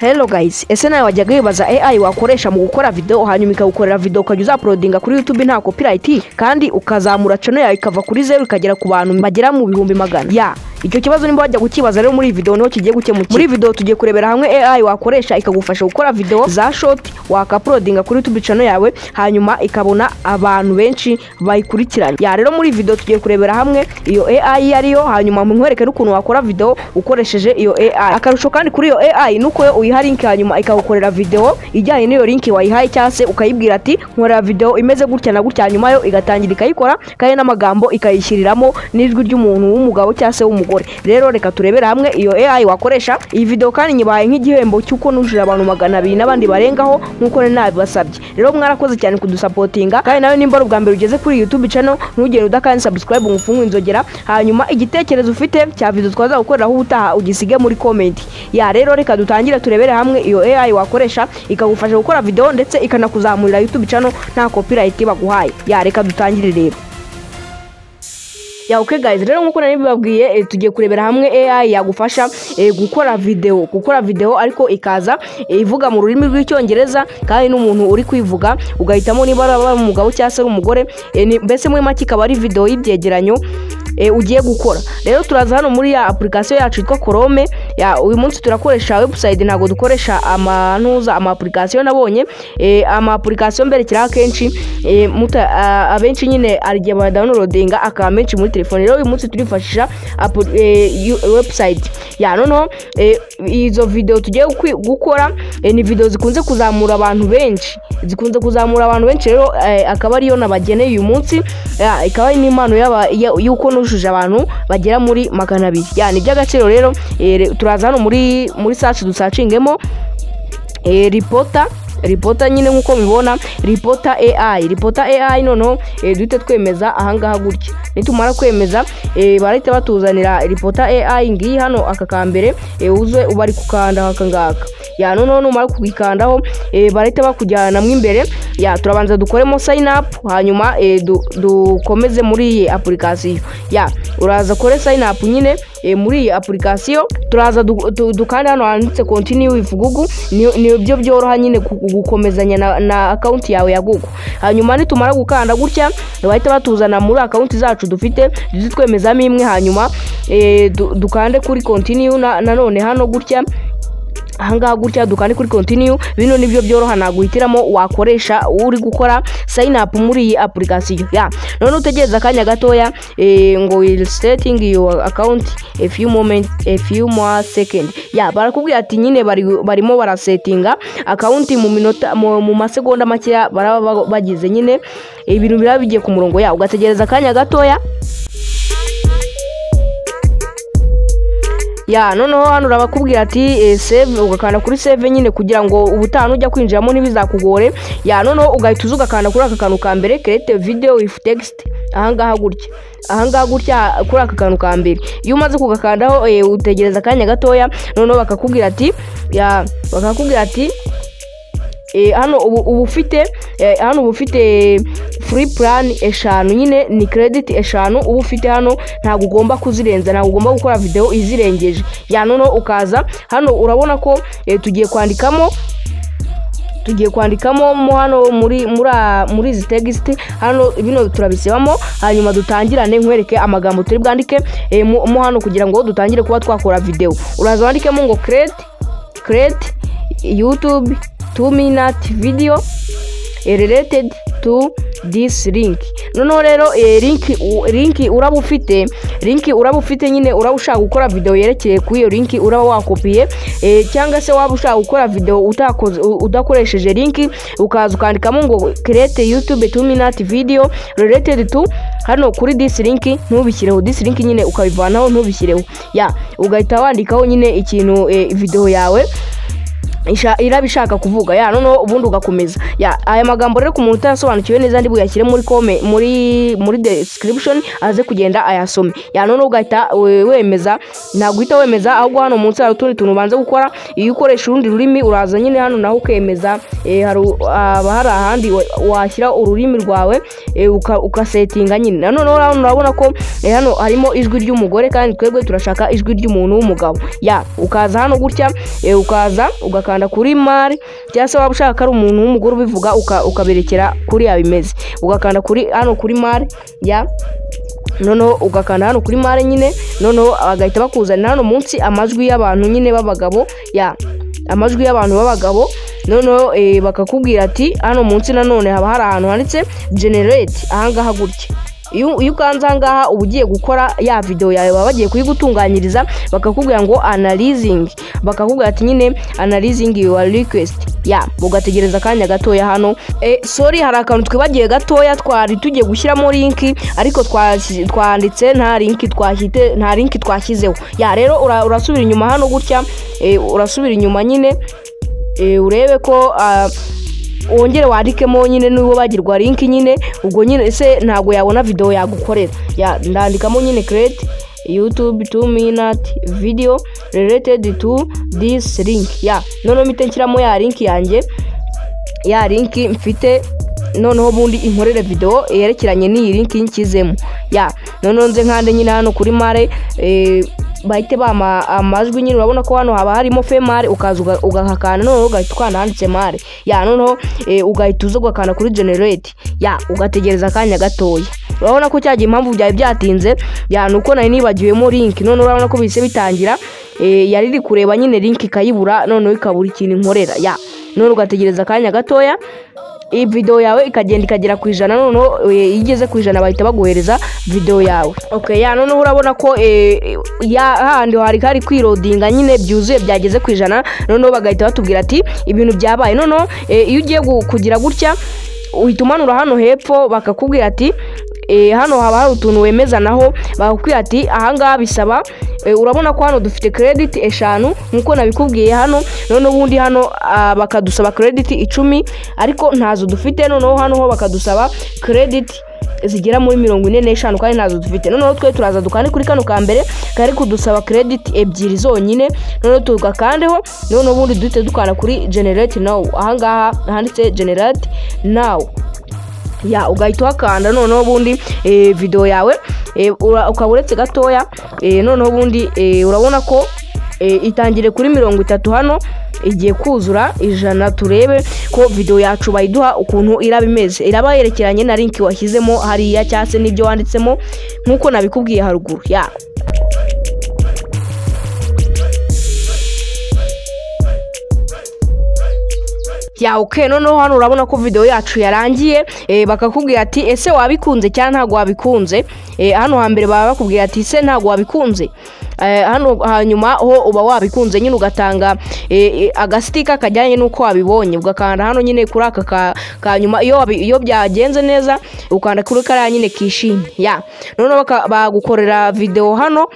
Hello guys, ese nawe wajyaga wibaza AI wakoresha mu gukora video hanyuma ikagukorera video ukajya uzaploadinga kuri YouTube nta copyright kandi ukazamura channel yawe ikava kuri 0 ikagera ku bantu bagera mu bihumbi magana? Icyo kibazo nimba wajya gukibaza rero muri video niho kigiye gukemukira. Muri video tugiye kurebera hamwe AI wakoresha ikagufasha gukora video za short wakaploadinga kuri YouTube channel yawe hanyuma ikabona abantu benshi bayikurikirana. Rero muri video tugiye kurebera hamwe iyo AI yariyo hanyuma nkwerekere ukuntu wakora video ukoresheje iyo AI. Akarusho kandi kuri iyo AI nuko yo uyiha link hanyuma ikagukorera video ijyanye n'iyo link wayihaye cyase ukayibwira ati nkora video imeze gutya na gutya hanyuma yo igatangira ikayikora kandi n'amagambo ikayishiriramo n'ijwi ry'umuntu w'umugabo cyase w'umugore. Rero reka turebera hamwe iyo AI wakoresha. Iyi video kandi nyibaye nk'igihembo cyuko nujira abantu 200 n'abandi barengaho nkuko nabibasabye. Rero mwarakoze cyane kudusupportinga kandi nawe nimba ubwa mbere ugeze kuri YouTube channel ntugere udakandi subscribe ngufunga inzogera hanyuma igitekerezo ufite cya video twaza gukoreraho ubutaha ugisige muri comment. Rero reka dutangire turebere hamwe iyo AI wakoresha ikagufasha gukora video ndetse ikanakuzamurira YouTube channel nta copyright baguhaye. Reka dutangire rero. Okay guys, rero nkuko nari bibabwiye tugiye kurebera hamwe AI yagufasha gukora video ariko ikaza ivuga mu rurimi rw'icyongereza kandi n'umuntu uri kwivuga ugahitamo niba ari umugabo cyangwa se umugore, mbese muri make ikaba ari video y'ibyegeranyo ugiye gukora. Rero turaza hano muri ya application yacu yitwa Chrome. Uyu munsi turakoresha website ntago dukoresha ama application nabonye ama application mbere kira kenshi abenshi nyine arigiye ba downloadinga akamenshi muri telefone. Rero uyu munsi turifashisha website noneho izo video tugiye gukora ni video zikunze kuzamura abantu benshi rero akaba ariyo nabageneye uyu munsi. Ikaba ni impano yuko nushuje abantu bagera muri 200. Ni by'agaciro. Rero turaza hano muri search dusacingemo reporter nyine nkuko mibona reporter AI noneho duhite twemeza ahangaha gutya. Nitumara kwemeza barahita batuzanira reporter AI ngiyi hano akakambere uze ubari kukanda akangaka. Noneho numara kugikandaho barahita bakujyana mu imbere. Turabanza dukoremo sign up hanyuma dukomeze muri iyi application. Uraza kore sign up nyine muri iyi application. Turaza dukanda hano handitse continue with Google. Ni byo byoroha nyine gukomezanya na account yawe ya Google. Hanyuma nitumara gukanda gutya bahita batuzana muri account zacu dufite twemezamo imwe hanyuma dukande kuri continue nanone hano gutya. Ahangaha gutya dukande kuri continue. Bino nibyo byoroha naguhitiramo wakoresha uri gukora sign up muri iyi application. None utegereza kanya gatoya ngo will setting your account a few more seconds. Barakubwira ati nyine barimo barasettinga account mu minota mu masegonda make baraba bagize nyine ibintu birabigiye ku murongo. Ugategereza kanya gatoya. Noneho hano urabakubwira ati save ugakanda kuri save nyine kugira ngo ubutanu ujya kwinjiramo ntibizakugore. Noneho ugahita uzugakanda kuri aka kantu ka mbere create video with text ahangaha gutya kuri aka kantu ka mbere. Iyo umaze kugakandaho utegereza kanya gatoya. Noneho bakakubwira ati hano ubu ufite free plan 5 nyine ni credit 5 ubu ufite hano ntago ugomba kuzirenza, ntago ugomba gukora video izirengeje. Noneho ukaza hano urabona ko tugiye kwandikamo mo hano muri izi text hano bino turabisebamo hanyuma dutangirane nkwereke amagambo turi bwandike mo hano kugira ngo dutangire kuba twakora video. Uraza wandikemo ngo create YouTube 2-minute video related to this link. Noneho rero link uraba ufite nyine uraba ushaka gukora video yerekeye ku iyo link uraba wakopiye cyangwa se waba ushaka gukora video udakoresheje link ukaza ukandikamo ngo create YouTube 2-minute video related to hano kuri this link ntubishyireho this link nyine ukabivanaho ntubishyireho. Ugahita wandikaho nyine ikintu video yawe irabishaka kuvuga. Noneho ubundi ugakomeza. Aya magambo rero ku muntu utasobanukiwe neza ndi buyashyire muri description aze kugenda ayasome. Noneho ugahita wemeza. Naguhita wemeza ahubwo hano munsi hari utundi tuntu ubanza gukora. Iyo ukoresha urundi rurimi uraza nyine hano naho ukemeza hari ahandi washyira ururimi rwawe ukasetinga nyine. None urabona ko hano harimo ijwi ry'umugore kandi twebwe turashaka ijwi ry'umuntu w'umugabo. Ukaza hano gutya ukaza ugakanda kuri Muri, cyangwa se waba ushaka ari umuntu w'umugore ubivuga ukaberekera kuri bimeze, ugakanda hano kuri Muri. Noneho ugakanda hano kuri Muri nyine, noneho bagahita bakuzanira hano munsi amajwi y'abantu nyine b'abagabo, amajwi y'abantu b'abagabo. Noneho bakakubwira ati hano munsi nanone haba hari ahantu handitse generate ahangaha gutya. Iyo ukanze ahangaha uba ugiye gukora ya video yawe, baba bagiye kuyigutunganyiriza, bakakubwira ngo analyzing, bakakubwira ati nyine analyzing your request. Ugategereza akanya gatoya hano. Sorry, hari akantu twibagiye gatoya, twari tugiye gushyiramo link ariko twanditse nta link twashyizeho. Rero urasubira inyuma hano gutya, urasubira inyuma nyine urebe ko wongere wandikemo nyine niba bagirwa link nyine, ubwo nyine se ntago yabona video yagukorera. Ndandikamo nyine create YouTube 2-minute video related to this link. Noneho mpite nshyiramo ya link yanjye, ya link mfite, noneho bundi inkorere video yerekeranye n'iyi link nkizemo. Noneho nze nkande nyine hano kuri Muri, bahite bama amajwi nyine. Urabona ko hano haba harimo female, ukaza ugahakana, noneho ugahita ukanda handitse Muri. Noneho ugahita uza ugakanda kuri generate, ugategereza akanya gatoya. Urabona ko cyagiye impamvu byawe byatinze nuko nari nibagiwemo link. None urabona ko bise bitangira yari iri kureba nyine link ikayibura, noneho ikabura ikintu inkorera. None ugategereza akanya gatoya, iyi video yawe ikagenda ikagera ku 100. Noneho igeze ku 100 bahita baguhereza video yawe. Noneho urabona ko handi hari kwirodinga nyine byuzuye byageze ku 100. Noneho bagahita batubwira ati ibintu byabaye. Noneho iyo ugiye kugira gutya uhita umanura hano hepfo, bakakubwira ati hano haba hari utuntu wemeza, naho bakubwira ati ahangaha bisaba. Urabona ko hano dufite credit 5 nkuko nabikubwiye hano. Noneho ubundi hano bakadusaba credit 10 ariko ntazo dufite. Noneho hano ho bakadusaba credit zigera muri 45 kandi ntazo dufite. Noneho twe turaza dukane kuri kano kambere kari kudusaba credit 2 zonyine. Noneho tugakandeho, noneho ubundi duhite dukana kuri generate now. Ahangaha handitse generate now, ugahita wakanda. Noneho ubundi video yawe ukaburetse gatoya. Noneho ubundi urabona ko itangire kuri 30 hano, igiye kuzura 100. Turebe ko video yacu bayiduha ukuntu iraba imeze, iraba yerekeranye na link washyizemo hariya cyase n'ibyo wanditsemo nkuko nabikubwiye haruguru. Noneho hano urabona ko video yacu yarangiye. Bakakubwira ati ese wabikunze cyangwa ntago wabikunze. Hano hambere baba bakubwira ati ese ntago wabikunze. Hano hanyuma ho uba wabikunze nyine ugatanga agastika kajyanye nuko wabibonye, ugakanda hano nyine kuri aka kanyuma. Iyo byagenze neza ukanda kuri kariya nyine kishimye. Noneho bagukorera video hano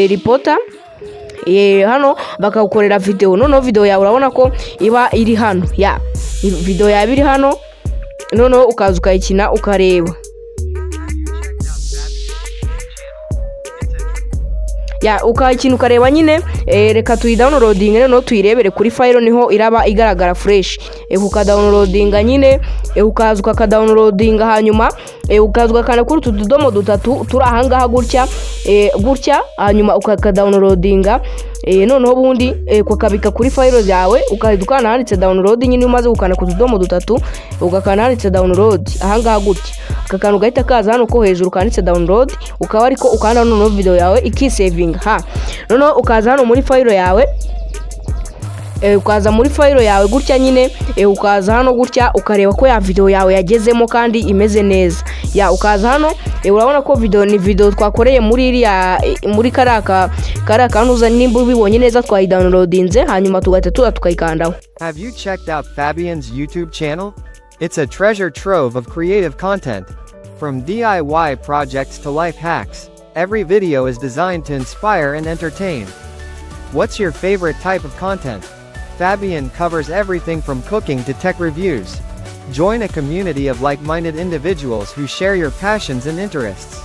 reporter. Hano bakagukorera video. Noneho video yawe urabona ko iba iri hano. Video yawe iri hano, noneho ukaza ukayikina ukareba. Ukayikina ukareba nyine. Reka tuyidownloading noneho tuyirebere kuri file, niho iraba igaragara fresh. Ukadownloadinga nyine, ukaza ukakadownloadinga, hanyuma ukaza ugakanda kuri utudomo 3 turi ahangaha gutya hanyuma ukakadownloadinga. Noneho ubundi ukakabika kuri file yawe, ukahidukana handitse download nyine. Umaze gukanda ku tudomo 3 ugakana handitse download ahangaha gutya, akakana ugahita kaza hano ko hejuru kanditse download, ukaba ariko ukanda noneho video yawe ikisaving. Noneho ukaza hano muri file yawe, ukaza muri file yawe gutya nyine. Ukaza hano gutya ukareba ko ya video yawe yagezemo kandi imeze neza. Ukaza hano urabona ko video ni video twakoreye muri karaka kanuza. Nimba ubibonye neza twayidownloadinze, hanyuma tugahita tukayikandaho. Have you checked out Fabian's YouTube channel? It's a treasure trove of creative content. From DIY projects to life hacks, every video is designed to inspire and entertain. What's your favorite type of content? Fabian covers everything from cooking to tech reviews. Join a community of like-minded individuals who share your passions and interests.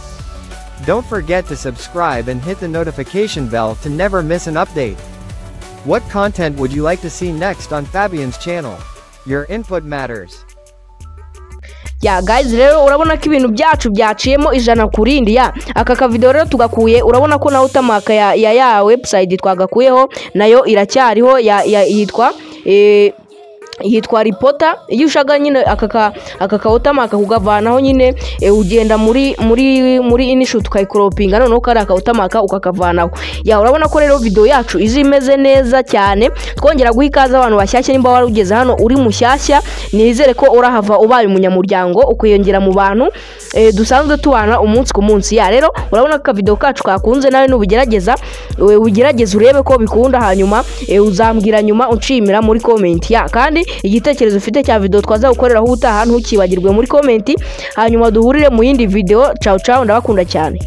Don't forget to subscribe and hit the notification bell to never miss an update. What content would you like to see next on Fabian's channel? Your input matters. Ya guys, rero urabona ko ibintu byacu byaciyemo ijana kurindi. Ya aka ka video rero tugakuye, urabona ko na utamaka ya website twagakuyeho nayo iracyariho, yitwa reporter. Iyo ushaka nyine aka kautamaka kugavanaho nyine ugenda muri inishu tukayikropinga, noneho kari akautamaka ukakavanaho. Ya urabona ko rero video yacu izimeze neza cyane. Twongera guhikaza abantu bashyashya, nimba wari ugeze hano uri mushyashya, nizere ko urahava ubaye umunyamuryango ukiyongera mu bantu dusanzwe tubana umunsi ku munsi. Ya rero urabona ko video kacu kakunze, nawe nubigerageza urebe ko bikunda, hanyuma uzambwira nyuma uncimira muri comment. Ya kandi igitekerezo ufite cya video twazagukoreraho ubutaha ntukibagirwe muri comment, hanyuma duhurire mu yindi video. Ciao ciao, ndabakunda cyane.